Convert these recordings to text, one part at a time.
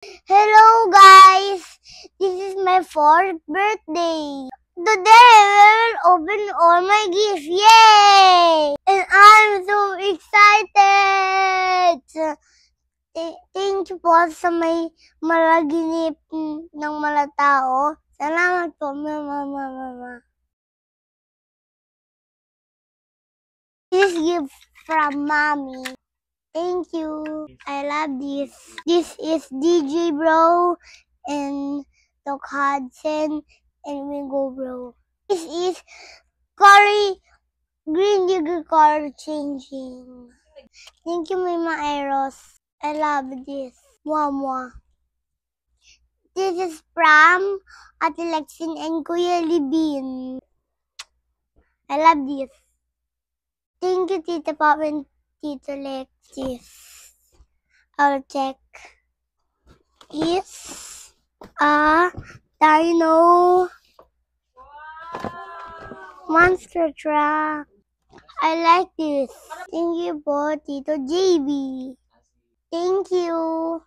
Hello guys! This is my 4th birthday. Today I will open all my gifts. Yay! And I'm so excited! Thank you po sa may malaginip ng mga tao. Salamat po, mama. This gift from mommy. Thank you. I love this. This is DJ Bro and Doc Hudson and Wingo Bro. This is green yogurt color changing. Thank you, Mama Eros. I love this. Mwah. This is from Ate Lexin and Kuya Libin. I love this. Thank you, Tita Pop and Tita Lexis. I'll check. Is a dino monster truck. I like this. Thank you po, Tito JB. Thank you.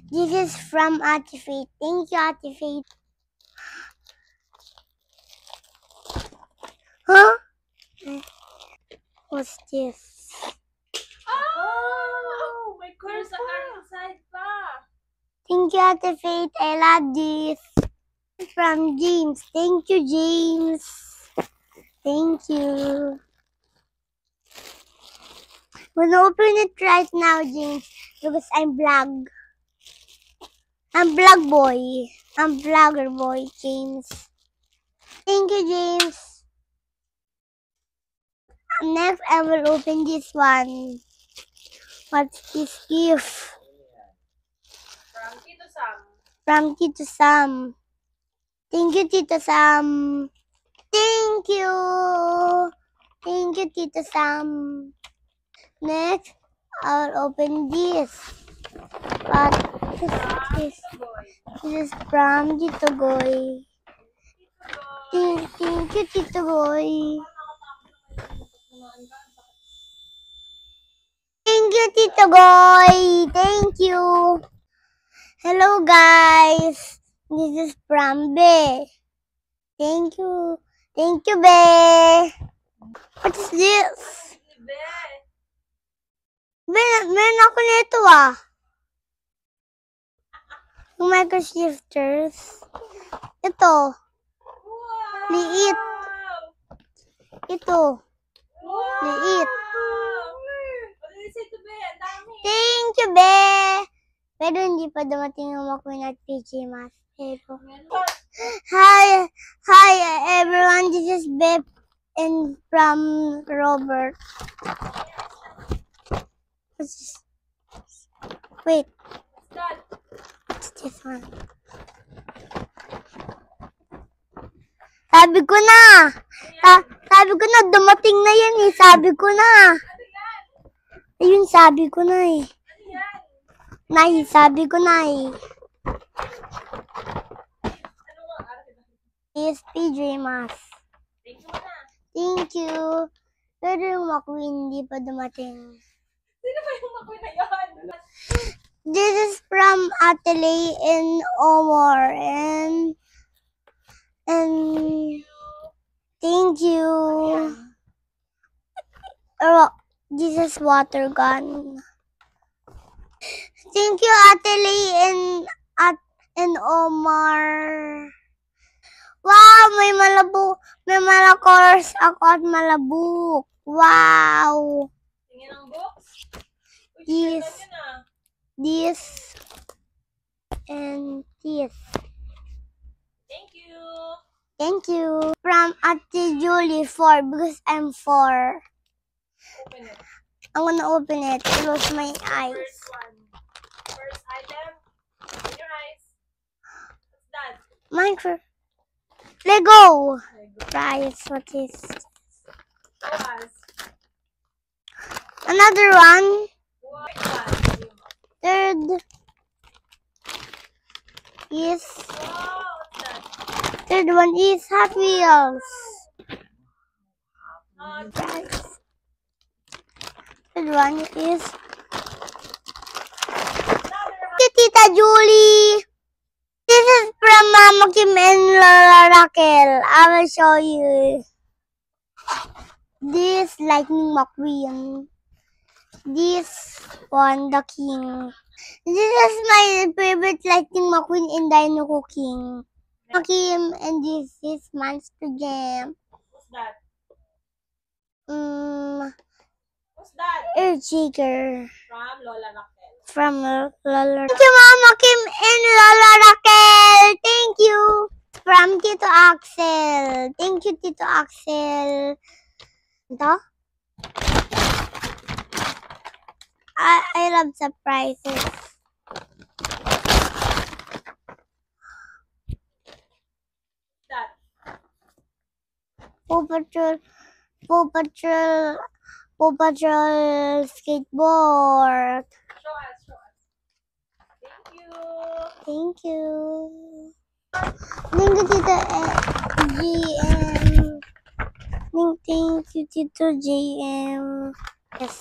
This is from Ate Faith. Thank you, Ate Faith. Huh? What's this? Oh! May car sa car side pa. Thank you, Ate Faith. I love this. From James. Thank you, James. Thank you. I'm gonna open it right now, James, because I'm vlog. I'm vlog boy. I'm vlogger boy, James. Thank you, James. Next, I will open this one. What's this gift? From Tito Sam. From Tito Sam. Thank you, Tito Sam. Thank you. Thank you, Tito Sam. Next, I'll open this. What is this? This is from Tito Goy. Thank you, Tito Goy. Thank you, Tito Goy. Thank you. Hello, guys. This is from Be. Thank you. Thank you, Be. What is this? Meron ako nito Yung micro shifters. Ito. Liit. Ito. Liit. Thank you, Be. Pero hindi pa dumating yung Makuin at PJ Mas. Pero... Hi, everyone. This is Be and from Robert. Wait. What's this one? Sabi ko na. Sabi ko na, dumating na yan eh. Sabi ko na. Ayun, sabi ko na eh. Sabi ko na eh. Is PJ Mas. Thank you. Pero yung Makuin, hindi pa dumating. Sino ba yung Makuin na yun? This is from Atelier in Omar and thank you. This is water gun. Thank you, Atelier and Omar. Wow, may mga colors ako at malabuk. Wow. Tingin ang books. This and this. Thank you. From Ate Julie 4 because I'm 4. Open it. I'm gonna open it. Close my eyes. First one. First item. Open your eyes. What's that? Minecraft. Lego. Price. What is this? Yes. Another one. What? Third is Wow, what's that? third one is Hot Wheels. Price. Third one is Julie. This is from Mama Kim and Lola Raquel. I will show you. This Lightning McQueen. This one, the King. This is my favorite Lightning McQueen and Dino King. Kim, and this is Monster Jam. What's that? What's that? Earthshaker. From Lola Raquel. From Lola. Thank you, Mama Kim and Lola Raquel. Thank you. From Tito Axel. Thank you, Tito Axel. Ito? I love surprises. That? Paw Patrol skateboard. Show us. Thank you. Thank you. Thank you, Tito GM. Thank you, Tito GM. Yes.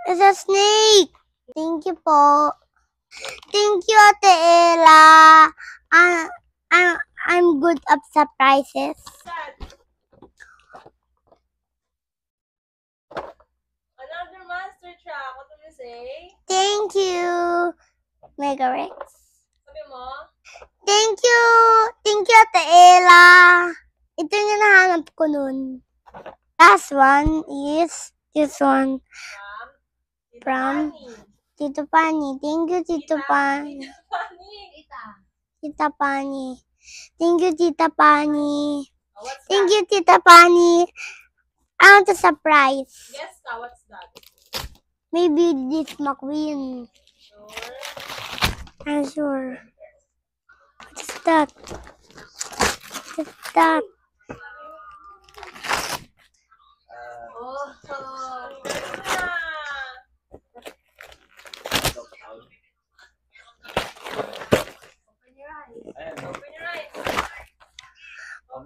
It's a snake. Thank you po. Thank you, Ate Ella. I'm good at surprises. Sad. Another monster truck. What do you say? Thank you, Mega Rex. Sabi mo? Thank you, Ate Ella. Ito yung nahanap ko nun. Last one is this one. From Tito Pani. Thank you, Tito Pani. Tita Pani. Thank you, Tita Pani. Thank you, Tita Pani. I want a surprise. Yes, what's that? Maybe this McQueen. Sure. I'm sure. What is that? What is that?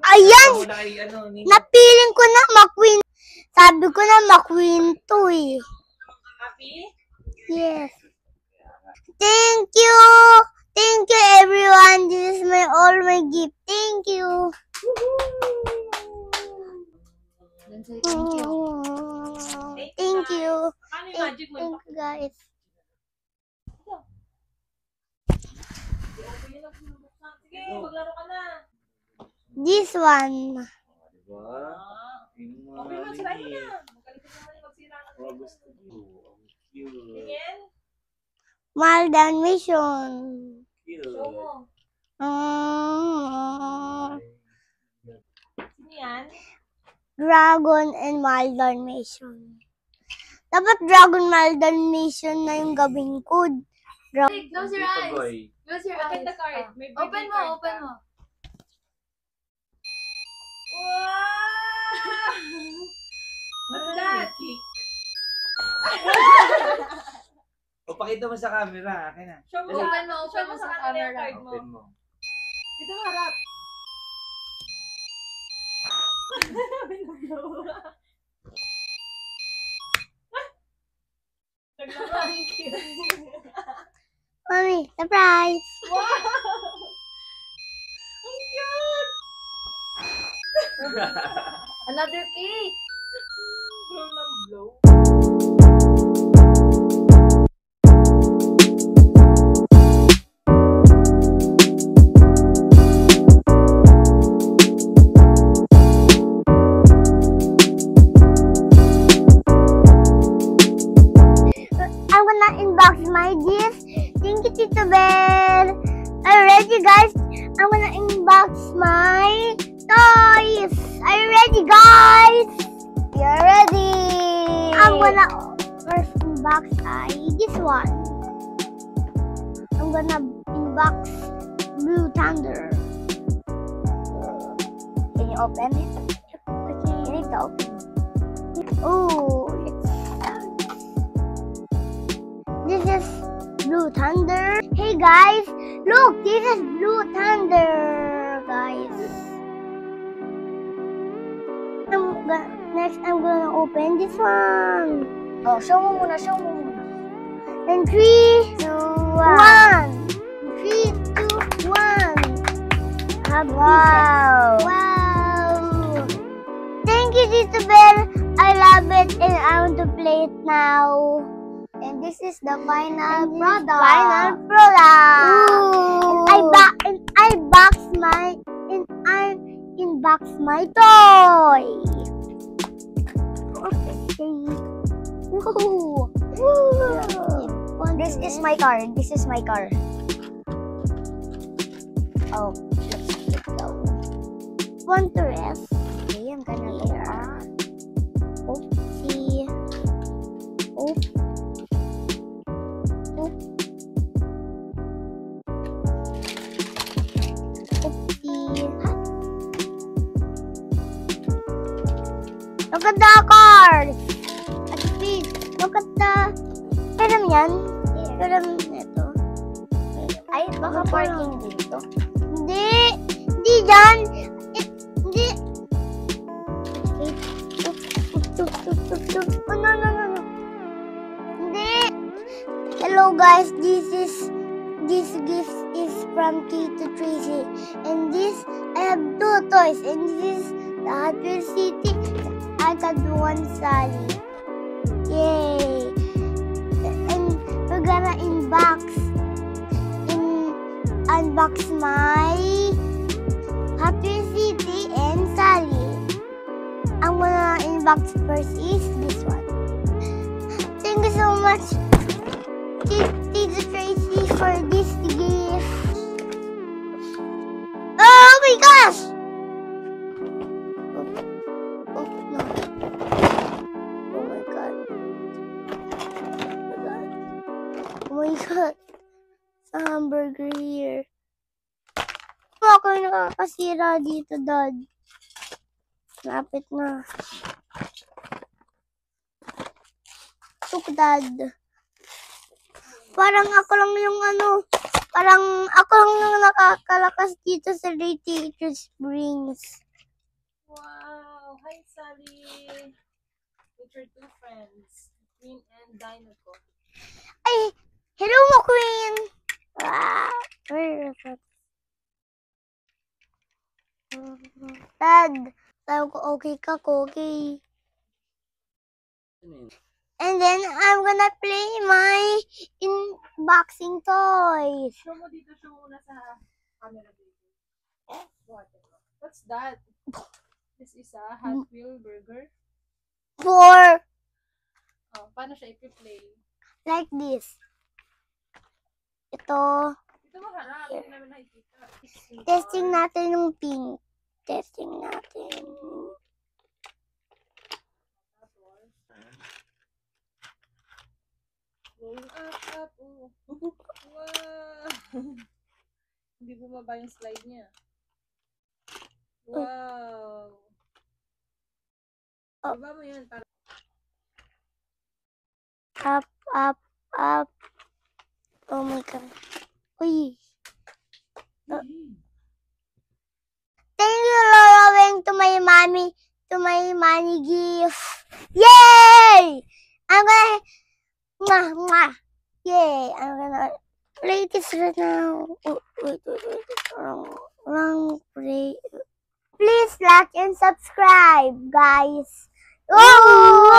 Ayan! Napiling ko na McQueen. Sabi ko na McQueen to eh. Happy? Yes. Thank you! Thank you, everyone. This is all my gift. Thank you. Thank you. Thank you, guys. Sige, maglaro ka na. This one. Okay lang, sirain mo na. Magaling ka naman yung magsira ng tingin. Maldan Mission. Show mo. Sino yan? Dragon and Maldan Mission. Dapat Dragon Maldan Mission na yung gawin ko. Close your eyes. Close your Open eyes. the card. May Open birthday mo, card open ka. mo. Wow! What's that? O, pakita mo sa camera. Akin na. Show mo Open mo, show open mo sa kanila yung camera. card mo. Open mo. Dito harap. Thank you. Mommy, surprise! Wow! Ang cute! Another cake. Blow ng blow. I'm gonna unbox my gifts. Thank you, Tito Bell. Are you ready, guys? I'm gonna unbox my toys. Are you ready, guys? You're ready. I'm gonna first unbox this one. I'm gonna unbox Blue Thunder. Can you open it? Okay, you need to open it. Oh, this is Blue Thunder. Hey guys, look, this is Blue Thunder, guys. Next, I'm gonna open this one. Oh, show mo muna. And 3, 2, 1. 3, 2, 1. Wow. Wow. Thank you, Tito Bell. I love it and I want to play it now. And this is the final product. Final product. Ooh. And I unbox my toy. Okay. Woo. This is my car. Oh, let's put it down. Want to rest? Okay, I'm gonna go back. Oopsie. Oop. Oop. Oopsie. Look at the cars! At least, look at the... Pera mo yan? Pera mo ito. Ay, baka parking dito. Hindi! Hindi dyan! Hindi! Oh, no. Hindi! Hello guys, this gift is from Tito Tracy. And this, I have 2 toys. And this is the Hot Wheels City. I got one Sally. Yay! And we're gonna unbox my Hot Wheels City and Sally. I'm gonna unbox first is this one. Thank you so much, Tito Tracy, for this gift. Oh my gosh! Oh no. Oh my god. Oh my god. Sa hamburger here. Ako yung nakakasira dito, Dad. Lapit na. Look, Dad. Parang ako lang yung nakakalakas dito sa Radiator Springs. Wow! Hi, Sally! With your 2 friends, Queen and Dinoco. Ay! Hello mo, Queen! Wow! Where is it? Dad, sabi ko okay ka, okay. And then, I'm gonna play my unboxing toys. Show mo dito, show mo na sa camera dito. What's that? This is a Hot Wheel burger. 4, Oh, paano siya i-play? like this. Ito. Ito mo harap, hindi namin nakikita. Testing natin yung pink. Testing natin. Going up. Oh. Wow! Hindi bumaba yung slide niya. Wow! Oh. Baba mo yan. Para... Up. Oh my god. Uy. Thank you, Lola Wing, to my mommy gift. Yay! I'm gonna, yay! I'm gonna play this right now. Oh, wait. Wrong play. Please like and subscribe, guys. Oh,